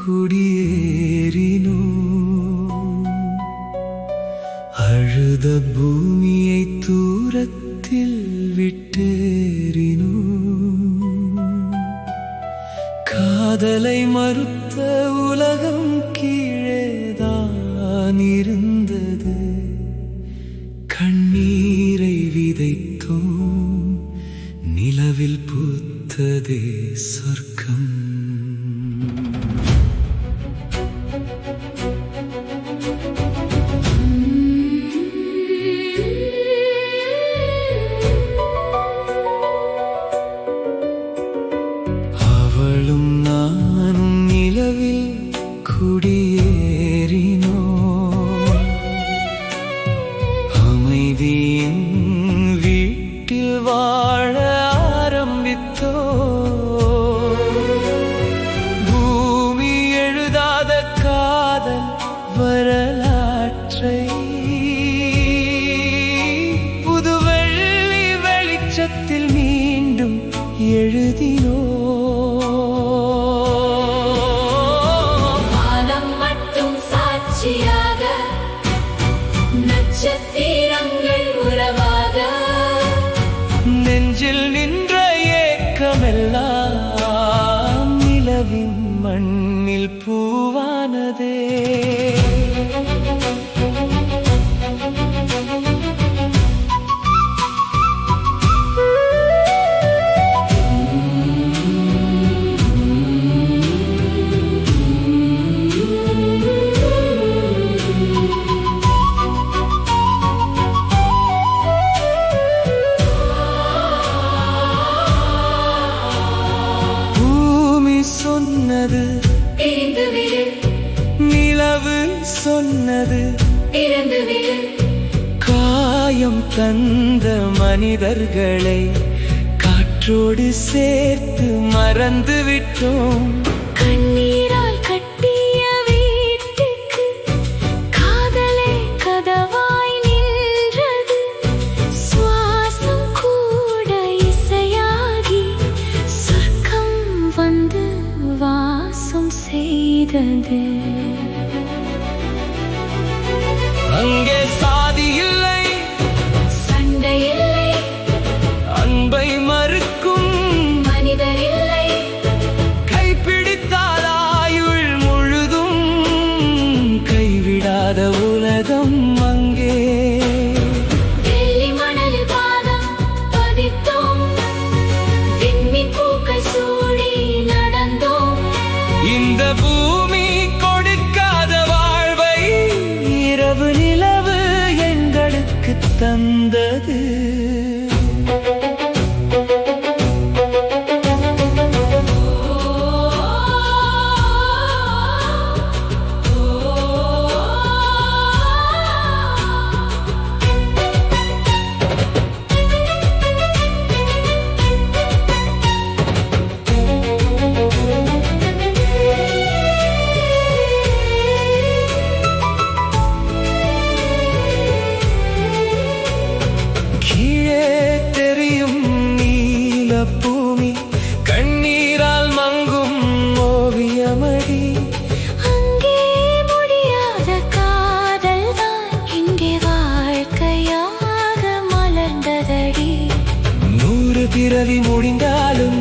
குடியேறினோ அழுத பூமியை தூரத்தில் விட்டேறினோ காதலை மறுத்த உலகம் கீழேதான் இருந்தது கண்ணீரை விதைத்தோம் நிலவில் பூத்ததே சொர்க்கம் அவளும் நானும் நிலவில் குடியேறினோ அமைதியின் வீட்டில் வாழ ஆரம்பித்தோ பூமி எழுதாத காதல் வரலாற்றை புது வெள்ளி வெளிச்சத்தில் மீண்டும் எழுதினோ நட்சத்திரங்கள் உறவாக நெஞ்சில் நின்ற ஏக்கமெல்லாம் நிலவின் மண்ணில் பூவானதே சொன்னது பிரிந்துவிடு நிலவு சொன்னது பிறந்துவிடு காயம் தந்த மனிதர்களை காற்றோடு சேர்த்து மறந்து விட்டோம் கண்ணீரால் கட்டிய வீட்டுக்கு காதலே கதவாய் நின்றது சுவாசம் கூட இசையாகி சொர்க்கம் வந்து வாசம் செய்தது அங்கே சாதி இல்லை சண்டை இல்லை அன்பை மறுக்கும் மனிதர் இல்லை கைப்பிடித்தால் ஆயுள் முழுதும் கைவிடாத உலகம் அங்கே வெள்ளி மணலில் பாதம் பதித்தோம் விண்மீன் பூக்கள் சூடி நடந்தோம் இந்த பூமி கொடுக்காத வாழ்வை இரவு நிலவு எங்களுக்கு தந்தது பூமி கண்ணீரால் மங்கும் ஓவியமடி அங்கே முடியாத காதல் தான் இங்கே வாழ்க்கையாக மலர்ந்ததடி 100 பிறவி முடிந்தாலும்